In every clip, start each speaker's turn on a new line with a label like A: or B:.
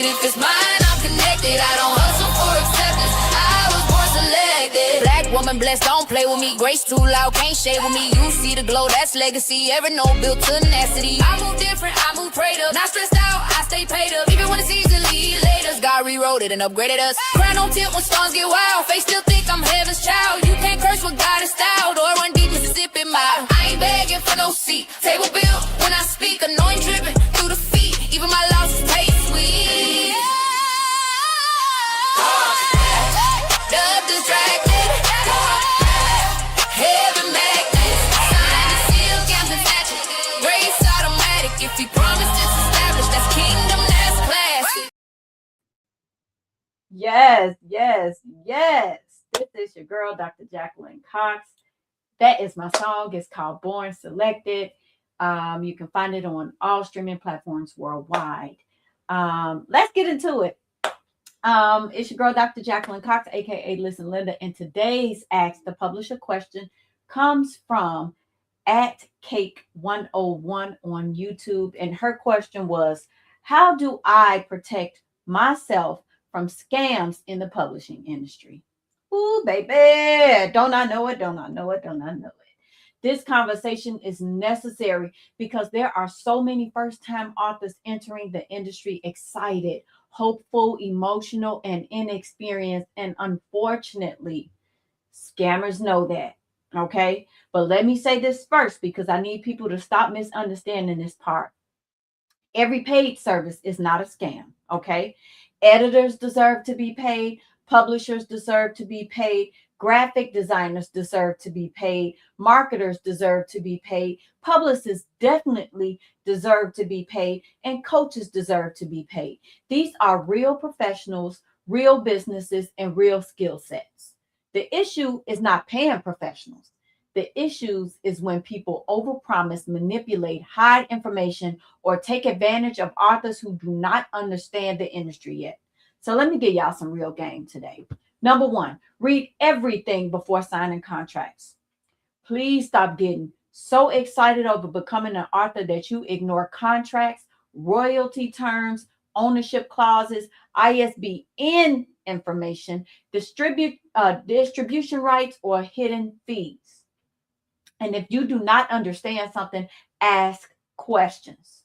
A: If it's mine, I'm connected. I don't hustle for acceptance. I was born selected. Black woman blessed, don't play with me. Grace too loud, can't shade with me. You see the glow, that's legacy. Every note built tenacity. I move different, I move prayed up. Not stressed out, I stay paid up. Even when it's easily later. God rewrote it and upgraded us. Crown on tilt when storms get wild. Face still think I'm heaven's child. You can't curse with God is style. Or run deep, Mississippi mile. I ain't begging for no seat. Table built when I speak. Anointing dripping through the feet. Even my losses taste sweet. Dub distracted. Heaven magnet. Sign the seal, counting magic. Grace automatic. If he promised it's established, that's kingdom, that's classic.
B: Yes, yes, yes. This is your girl, Dr. Jacqueline Cox. That is my song. It's called Born Selected. You can find it on all streaming platforms worldwide. Let's get into it. It's your girl, Dr. Jacqueline Cox, aka Listen Linda, and today's Ask the Publisher question comes from @Cake101 on YouTube, and her question was, how do I protect myself from scams in the publishing industry? Ooh, baby, don't I know it, don't I know it, don't I know it. This conversation is necessary because there are so many first-time authors entering the industry excited, hopeful, emotional, and inexperienced. And unfortunately, scammers know that. Okay. But let me say this first because I need people to stop misunderstanding this part. Every paid service is not a scam. Okay. Editors deserve to be paid. Publishers deserve to be paid. Graphic designers deserve to be paid. Marketers deserve to be paid. Publicists definitely deserve to be paid. And coaches deserve to be paid. These are real professionals, real businesses, and real skill sets. The issue is not paying professionals. The issue is when people overpromise, manipulate, hide information, or take advantage of authors who do not understand the industry yet. So let me give y'all some real game today. Number one, read everything before signing contracts. Please stop getting so excited over becoming an author that you ignore contracts, royalty terms, ownership clauses, ISBN information, distribution rights, or hidden fees. And if you do not understand something, ask questions.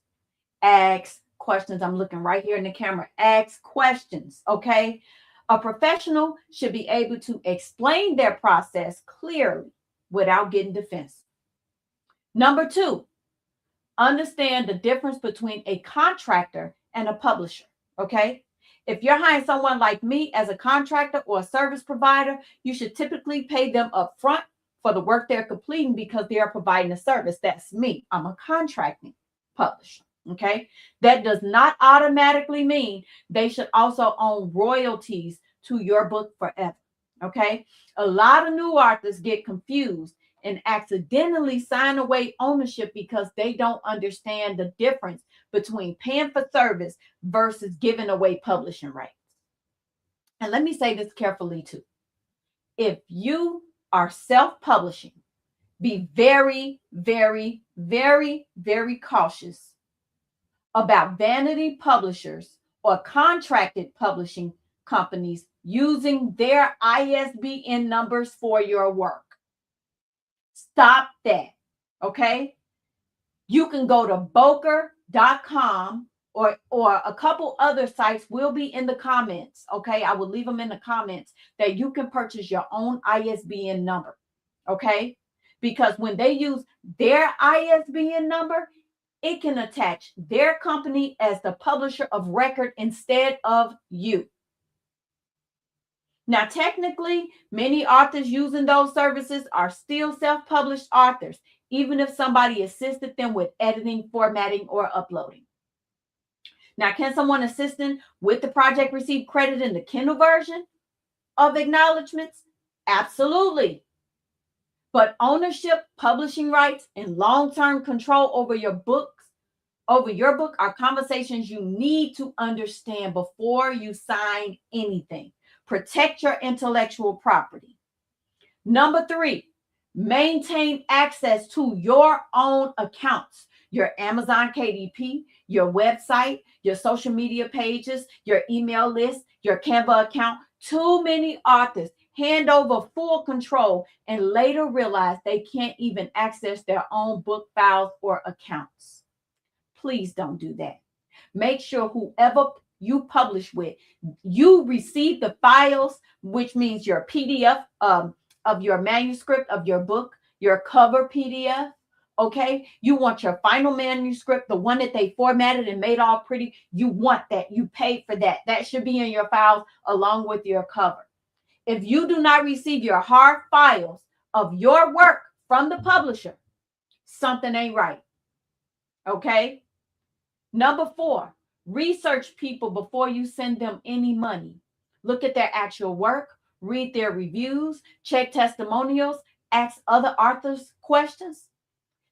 B: Ask questions. I'm looking right here in the camera. Ask questions, okay? A professional should be able to explain their process clearly without getting defensive. Number two, understand the difference between a contractor and a publisher, okay? If you're hiring someone like me as a contractor or a service provider, you should typically pay them up front for the work they're completing because they are providing a service. That's me. I'm a contracting publisher. Okay, that does not automatically mean they should also own royalties to your book forever. Okay, a lot of new authors get confused and accidentally sign away ownership because they don't understand the difference between paying for service versus giving away publishing rights. And let me say this carefully too. If you are self-publishing, be very, very, very, very cautious about vanity publishers or contracted publishing companies using their ISBN numbers for your work. Stop that, okay? You can go to Boker.com or a couple other sites will be in the comments, okay? I will leave them in the comments that you can purchase your own ISBN number, okay? Because when they use their ISBN number, it can attach their company as the publisher of record instead of you. Now, technically, many authors using those services are still self-published authors, even if somebody assisted them with editing, formatting, or uploading. Now, can someone assisting with the project receive credit in the Kindle version of acknowledgments? Absolutely. But ownership, publishing rights, and long-term control over your book are conversations you need to understand before you sign anything. Protect your intellectual property. Number three, maintain access to your own accounts. your Amazon KDP, your website, your social media pages, your email list, your Canva account. Too many authors hand over full control and later realize they can't even access their own book files or accounts. Please don't do that. Make sure whoever you publish with, you receive the files, which means your PDF of your manuscript of your book, your cover PDF. Okay, you want your final manuscript, the one that they formatted and made all pretty. You want that. You paid for that. That should be in your files along with your cover. If you do not receive your hard files of your work from the publisher, something ain't right. Okay. Number 4, research people before you send them any money. Look at their actual work, read their reviews, check testimonials, ask other authors questions.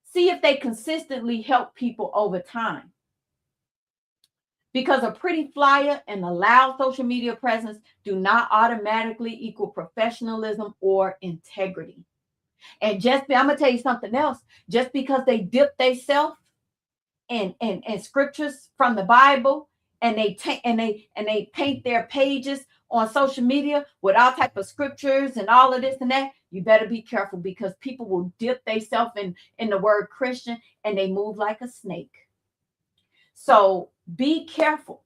B: See if they consistently help people over time. Because a pretty flyer and a loud social media presence do not automatically equal professionalism or integrity. And I'm going to tell you something else. Just because they dip themselves in scriptures from the Bible and they paint their pages on social media with all type of scriptures and all of this and that, you better be careful, because people will dip themselves in the word Christian and they move like a snake. So be careful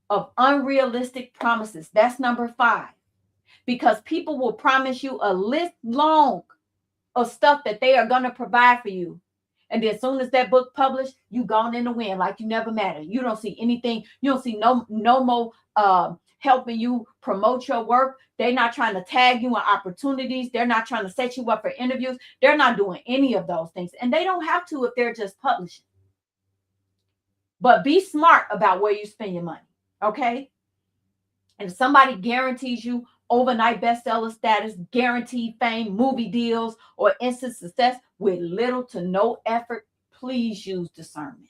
B: of unrealistic promises. That's number 5, because people will promise you a list long of stuff that they are going to provide for you. And then as soon as that book published, you gone in the wind like you never mattered. You don't see anything. You don't see no more helping you promote your work. They're not trying to tag you in opportunities. They're not trying to set you up for interviews. They're not doing any of those things. And they don't have to if they're just publishing. But be smart about where you spend your money, okay? And if somebody guarantees you overnight bestseller status, guaranteed fame, movie deals, or instant success with little to no effort, please use discernment.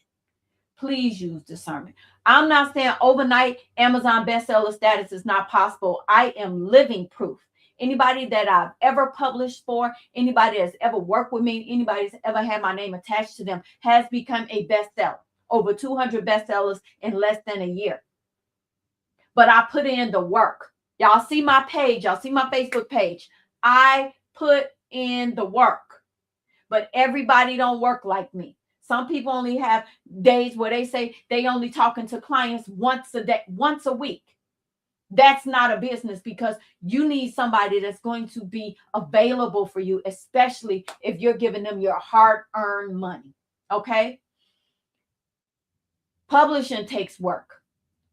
B: Please use discernment. I'm not saying overnight Amazon bestseller status is not possible. I am living proof. Anybody that I've ever published for, anybody that's ever worked with me, anybody that's ever had my name attached to them has become a bestseller. Over 200 bestsellers in less than a year. But I put in the work. Y'all see my page. Y'all see my Facebook page. I put in the work. But everybody don't work like me. Some people only have days where they say they only talking to clients once a day, once a week. That's not a business, because you need somebody that's going to be available for you, especially if you're giving them your hard-earned money. Okay? Publishing takes work.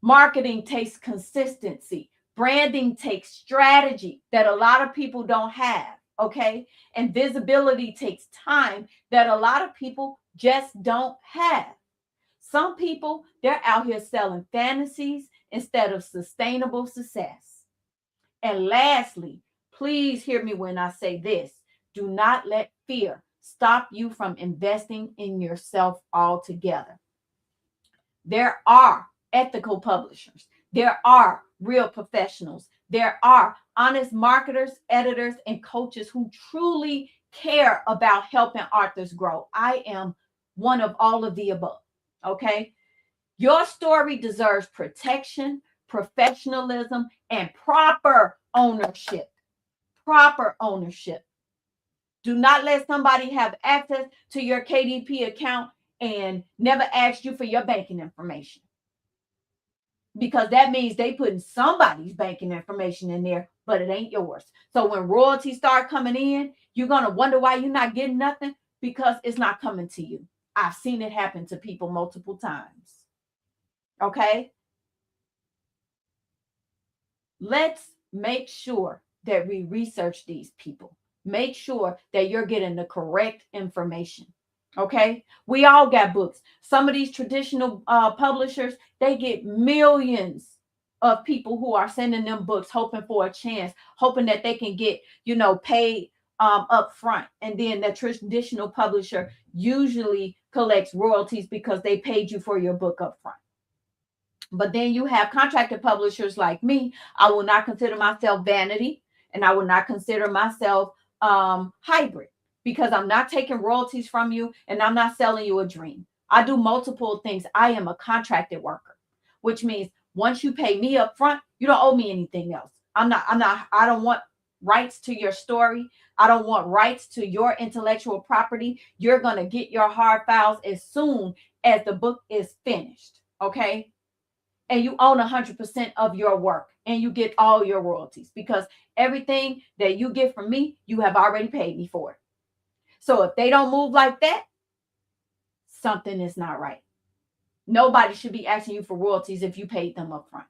B: Marketing takes consistency. Branding takes strategy that a lot of people don't have, okay? And visibility takes time that a lot of people just don't have. Some people, they're out here selling fantasies instead of sustainable success. And lastly, please hear me when I say this. Do not let fear stop you from investing in yourself altogether. There are ethical publishers. There are real professionals. There are honest marketers, editors, and coaches who truly care about helping authors grow. I am one of all of the above, okay? Your story deserves protection, professionalism, and proper ownership. Proper ownership. Do not let somebody have access to your KDP account and never asked you for your banking information, because that means they putting somebody's banking information in there, but it ain't yours. So when royalties start coming in, you're going to wonder why you're not getting nothing, because it's not coming to you. I've seen it happen to people multiple times. Okay? Let's make sure that we research these people. Make sure that you're getting the correct information. Okay, we all got books. Some of these traditional publishers, they get millions of people who are sending them books, hoping for a chance, hoping that they can get, paid up front. And then the traditional publisher usually collects royalties because they paid you for your book up front. But then you have contracted publishers like me. I will not consider myself vanity, and I will not consider myself hybrid. because I'm not taking royalties from you and I'm not selling you a dream. I do multiple things. I am a contracted worker, which means once you pay me up front, you don't owe me anything else. I don't want rights to your story. I don't want rights to your intellectual property. You're going to get your hard files as soon as the book is finished. Okay. And you own 100% of your work and you get all your royalties because everything that you get from me, you have already paid me for it. So if they don't move like that, something is not right. Nobody should be asking you for royalties if you paid them up front.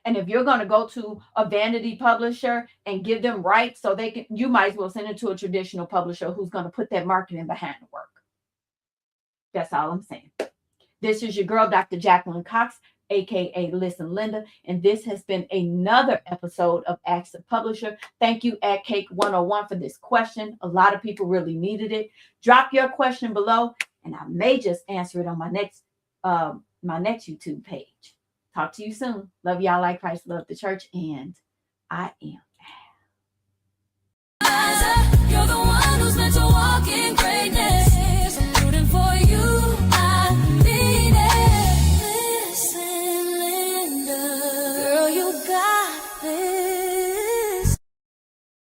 B: And if you're going to go to a vanity publisher and give them rights so they can, you might as well send it to a traditional publisher who's going to put that marketing behind the work. That's all I'm saying. This is your girl, Dr. Jacqueline Cox, aka Listen Linda, and this has been another episode of Ask the Publisher. Thank you, Ad Cake 101, for this question. A lot of people really needed it. Drop your question below, and I may just answer it on my next YouTube page. Talk to you soon. Love y'all like Christ loved the church, and I am.
A: You're the one who's meant to